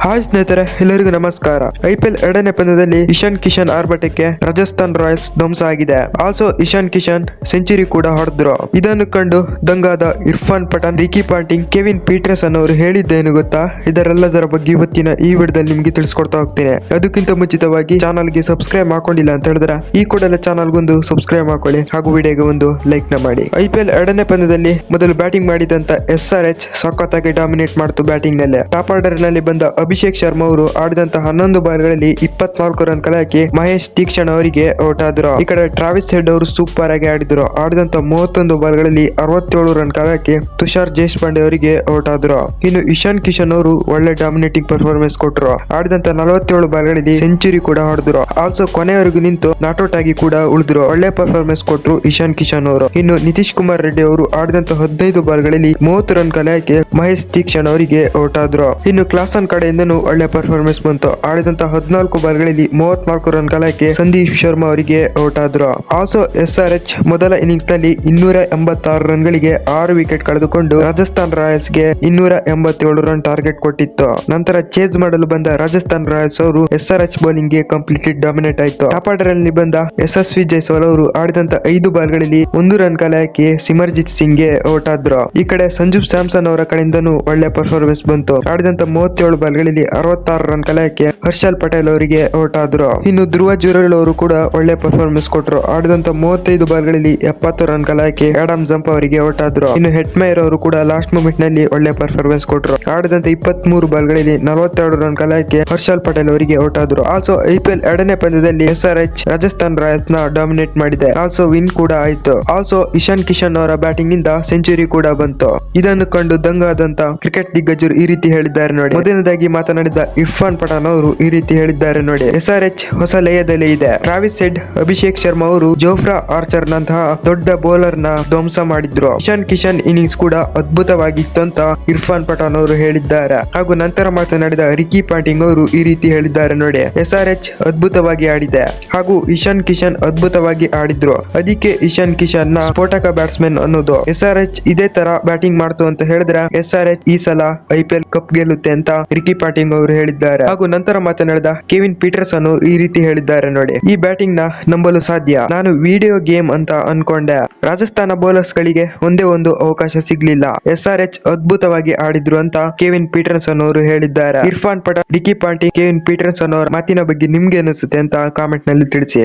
Hi ಸ್ನೇಹಿತರೆ, ಎಲ್ಲರಿಗೂ ನಮಸ್ಕಾರ. IPL ಎರಡನೇ ಪಂದ್ಯದಲ್ಲಿ ಇಶಾನ್ ಕಿಶನ್ ಆರ್ಭಟಕ್ಕೆ ರಾಜಸ್ಥಾನ್ ರಾಯಲ್ಸ್ ಧ್ವಂಸ ಆಗಿದೆ. ಆಲ್ಸೋ ಇಶಾನ್ ಕಿಶನ್ ಸೆಂಚುರಿ ಕೂಡ ಹೊಡೆದ್ರು. ಇದನ್ನು ಕಂಡು ದಂಗಾದ Irfan Pathan, Ricky Ponting, Kevin Pietersen ಅವರು ಹೇಳಿದ್ದೇನು ಗೊತ್ತಾ? ಇದರೆಲ್ಲದರ ಬಗ್ಗೆ ಇವತ್ತಿನ ಈ ವಿಡಿಯೋದಲ್ಲಿ ನಿಮಗೆ ತಿಳಿಸ್ಕೊಡ್ತಾ ಹೋಗ್ತೇನೆ. ಅದಕ್ಕಿಂತ ಮುಂಚಿತವಾಗಿ ಚಾನಲ್ಗೆ ಸಬ್ಸ್ಕ್ರೈಬ್ ಮಾಡ್ಕೊಂಡಿಲ್ಲ ಅಂತ ಹೇಳಿದ್ರೆ ಈ ಕೂಡಲೇ ಚಾನಲ್ಗೊಂದು ಸಬ್ಸ್ಕ್ರೈಬ್ ಮಾಡ್ಕೊಳ್ಳಿ ಹಾಗೂ ವಿಡಿಯೋಗೆ ಒಂದು ಲೈಕ್ ನ ಮಾಡಿ. IPL ಎರಡನೇ ಪಂದ್ಯದಲ್ಲಿ ಮೊದಲು ಬ್ಯಾಟಿಂಗ್ ಮಾಡಿದಂತ SRH ಸಖತ್ತಾಗಿ ಡಾಮಿನೇಟ್ ಮಾಡ್ತು ಬ್ಯಾಟಿಂಗ್ ನಲ್ಲಿ. ಟಾಪ್ ಆರ್ಡರ್ ನಲ್ಲಿ ಬಂದ ಅಭಿಷೇಕ್ ಶರ್ಮಾ ಅವರು ಆಡಿದಂತ 11 ಬಾಲ್ಗಳಲ್ಲಿ 24 ರನ್ ಕಲೆಹಾಕಿ ಮಹೇಶ್ ತೀಕ್ಷಣ್ ಅವರಿಗೆ ಔಟ್ ಆದ್ರು. ಈ ಕಡೆ ಟ್ರಾವಿಸ್ ಹೆಡ್ ಅವರು ಸೂಪರ್ ಆಗಿ ಆಡಿದ್ರು. ಆಡಿದಂತ 31 ಬಾಲ್ಗಳಲ್ಲಿ 67 ರನ್ ಕಲೆಹಾಕಿ ತುಷಾರ್ ದೇಶಪಾಂಡೆ ಅವರಿಗೆ ಔಟ್ ಆದ್ರು. ಇನ್ನು ಇಶಾನ್ ಕಿಶನ್ ಅವರು ಒಳ್ಳೆ ಡಾಮಿನೇಟಿಂಗ್ ಪರ್ಫಾರ್ಮೆನ್ಸ್ ಕೊಟ್ಟರು. ಆಡಿದಂತ 47 ಬಾಲ್ಗಳಲ್ಲಿ ಸೆಂಚುರಿ ಕೂಡ ಹೊಡೆದ್ರು. ಆಲ್ಸೋ ಕೊನೆಯವರೆಗೂ ನಿಂತು ನಾಟ್ಔಟ್ ಆಗಿ ಕೂಡ ಉಳಿದ್ರು. ಒಳ್ಳೆ ಪರ್ಫಾರ್ಮೆನ್ಸ್ ಕೊಟ್ಟರು ಇಶಾನ್ ಕಿಶನ್ ಅವರು. ಇನ್ನು ನಿತೀಶ್ ಕುಮಾರ್ ರೆಡ್ಡಿ ಅವರು ಆಡಿದಂತ 15 ಬಾಲ್ಗಳಲ್ಲಿ 30 ರನ್ ಕಲೆಹಾಕಿ ಮಹೇಶ್ ತೀಕ್ಷಣ್ ಅವರಿಗೆ ಔಟ್ ಆದ್ರು. ಇನ್ನು ಕ್ಲಾಸನ್ ಕಡೆಯಿಂದನೂ ಒಳ್ಳೆ ಪರ್ಫಾರ್ಮೆನ್ಸ್ ಬಂತು. ಆಡಿದಂತ 14 ಬಾಲ್ಗಳಲ್ಲಿ 34 ರನ್ ಕಲೆಹಾಕಿ ಸಂದೀಪ್ ಶರ್ಮಾ ಅವರಿಗೆ ಔಟ್ ಆದ್ರು. ಆಲ್ಸೋ SRH ಮೊದಲ ಇನ್ನಿಂಗ್ಸ್ ನಲ್ಲಿ 286 ರನ್ ಗಳಿಗೆ 6 ವಿಕೆಟ್ ಕಳೆದುಕೊಂಡು ರಾಜಸ್ಥಾನ್ ರಾಯಲ್ಸ್ ಗೆ 287 ರನ್ ಟಾರ್ಗೆಟ್ ಕೊಟ್ಟಿತ್ತು. ನಂತರ ಚೇಸ್ ಮಾಡಲು ಬಂದ ರಾಜಸ್ಥಾನ್ ರಾಯಲ್ಸ್ ಅವರು SRH ಬೌಲಿಂಗ್ ಗೆ ಕಂಪ್ಲೀಟ್ಲಿ ಡಾಮಿನೇಟ್ ಆಯ್ತು. ಟಾಪ್ ಆರ್ಡರ್ ಅಲ್ಲಿ ಬಂದ ಯಶಸ್ವಿ ಜೈಸ್ವಾಲ್ ಅವರು ಆಡಿದಂತ 5 ಬಾಲ್ಗಳಲ್ಲಿ 1 ರನ್ ಕಲೆಹಾಕಿ ಸಿಮರ್ಜಿತ್ ಸಿಂಗ್ ಗೆ ಔಟ್ ಆದ್ರು. ಈ ಕಡೆ ಸಂಜು ಸ್ಯಾಮ್ಸನ್ ಅವರ ಕಡೆಯಿಂದನೂ ಒಳ್ಳೆ ಪರ್ಫಾರ್ಮೆನ್ಸ್ ಬಂತು. ಆಡಿದಂತ 37 ಬಾಲ್ಗಳಲ್ಲಿ 66 ರನ್ ಕಲೆಹಾಕಿ ಹರ್ಷಲ್ ಪಟೇಲ್ ಅವರಿಗೆ ಔಟ್ ಆದ್ರು. ಇನ್ನು ಧ್ರುವ ಜುರೇಲ್ ಅವರು ಕೂಡ ಒಳ್ಳೆ ಪರ್ಫಾರ್ಮೆನ್ಸ್ ಕೊಟ್ಟರು. ಆಡಿದಂತ 35 ಬಾಲ್ಗಳಲ್ಲಿ 70 ರನ್ ಕಲೆಹಾಕಿ ಆಡಮ್ ಜಂಪ್ ಅವರಿಗೆ ಔಟ್ ಆದ್ರು. ಇನ್ನು ಹೆಡ್ಮೇಯರ್ ಅವರು ಕೂಡ ಲಾಸ್ಟ್ ಮೂಮೆಂಟ್ ನಲ್ಲಿ ಒಳ್ಳೆ ಪರ್ಫಾರ್ಮೆನ್ಸ್ ಕೊಟ್ಟರು. ಆಡಿದಂತ 23 ಬಾಲ್ಗಳಲ್ಲಿ 42 ರನ್ ಕಲೆಹಾಕಿ ಹರ್ಷಲ್ ಪಟೇಲ್ ಅವರಿಗೆ ಔಟ್ ಆದ್ರು. ಆಲ್ಸೋ IPL ಎರಡನೇ ಪಂದ್ಯದಲ್ಲಿ SRH ರಾಜಸ್ಥಾನ್ ರಾಯಲ್ಸ್ ನ ಡಾಮಿನೇಟ್ ಮಾಡಿದೆ. ಆಲ್ಸೋ ವಿನ್ ಕೂಡ ಆಯ್ತು. ಆಲ್ಸೋ ಇಶಾನ್ ಕಿಶನ್ ಅವರ ಬ್ಯಾಟಿಂಗ್ ನಿಂದ ಸೆಂಚುರಿ ಕೂಡ ಬಂತು. ಇದನ್ನು ಕಂಡು ದಂಗಾದಂತ ಕ್ರಿಕೆಟ್ ದಿಗ್ಗಜರು ಈ ರೀತಿ ಹೇಳಿದ್ದಾರೆ ನೋಡಿ. ಮೊದಲನೇದಾಗಿ ಮಾತನಾಡಿದ ಇರ್ಫಾನ್ ಪಠಾಣ್ ಅವರು ಈ ರೀತಿ ಹೇಳಿದ್ದಾರೆ ನೋಡಿ. SRH ಹೊಸ ಲಯದಲ್ಲಿ ಇದೆ. ಟ್ರಾವಿಸ್ ಹೆಡ್, ಅಭಿಷೇಕ್ ಶರ್ಮಾ ಅವರು ಜೋಫ್ರಾ ಆರ್ಚರ್ ನಂತಹ ದೊಡ್ಡ ಬೌಲರ್ ನ ಧ್ವಂಸ ಮಾಡಿದ್ರು. ಇಶಾನ್ ಕಿಶನ್ ಇನ್ನಿಂಗ್ಸ್ ಕೂಡ ಅದ್ಭುತವಾಗಿತ್ತು ಅಂತ ಇರ್ಫಾನ್ ಪಠಾಣ್ ಅವರು ಹೇಳಿದ್ದಾರೆ. ಹಾಗೂ ನಂತರ ಮಾತನಾಡಿದ ರಿಕಿ ಪಾಂಟಿಂಗ್ ಅವರು ಈ ರೀತಿ ಹೇಳಿದ್ದಾರೆ ನೋಡಿ. SRH ಅದ್ಭುತವಾಗಿ ಆಡಿದೆ ಹಾಗೂ ಇಶಾನ್ ಕಿಶನ್ ಅದ್ಭುತವಾಗಿ ಆಡಿದ್ರು. ಅದಕ್ಕೆ ಇಶಾನ್ ಕಿಶನ್ ನ ಸ್ಫೋಟಕ ಬ್ಯಾಟ್ಸ್ಮನ್ ಅನ್ನೋದು. SRH ಇದೇ ತರ ಬ್ಯಾಟಿಂಗ್ ಮಾಡ್ತು ಅಂತ ಹೇಳಿದ್ರೆ SRH ಈ ಸಲ IPL ಕಪ್ ಗೆಲ್ಲುತ್ತೆ ಅಂತ ರಿಕಿ ಪಾಂಟಿಂಗ್ ಅವರು ಹೇಳಿದ್ದಾರೆ. ಹಾಗೂ ನಂತರ ಮಾತನಾಡಿದ ಕೆವಿನ್ ಪೀಟರ್ಸನ್ ಈ ರೀತಿ ಹೇಳಿದ್ದಾರೆ ನೋಡಿ. ಈ ಬ್ಯಾಟಿಂಗ್ ನ ನಂಬಲು ಸಾಧ್ಯ. ನಾನು ವಿಡಿಯೋ ಗೇಮ್ ಅಂತ ಅನ್ಕೊಂಡೆ. ರಾಜಸ್ಥಾನ ಬೌಲರ್ಸ್ ಗಳಿಗೆ ಒಂದೇ ಒಂದು ಅವಕಾಶ ಸಿಗ್ಲಿಲ್ಲ. SRH ಅದ್ಭುತವಾಗಿ ಆಡಿದ್ರು ಅಂತ ಕೆವಿನ್ ಪೀಟರ್ಸನ್ ಅವರು ಹೇಳಿದ್ದಾರೆ. Irfan Pathan, Ricky Ponting, Kevin Peterson ಅವರ ಮಾತಿನ ಬಗ್ಗೆ ನಿಮ್ಗೆ ಅನಿಸುತ್ತೆ ಅಂತ ಕಾಮೆಂಟ್ ನಲ್ಲಿ ತಿಳಿಸಿ.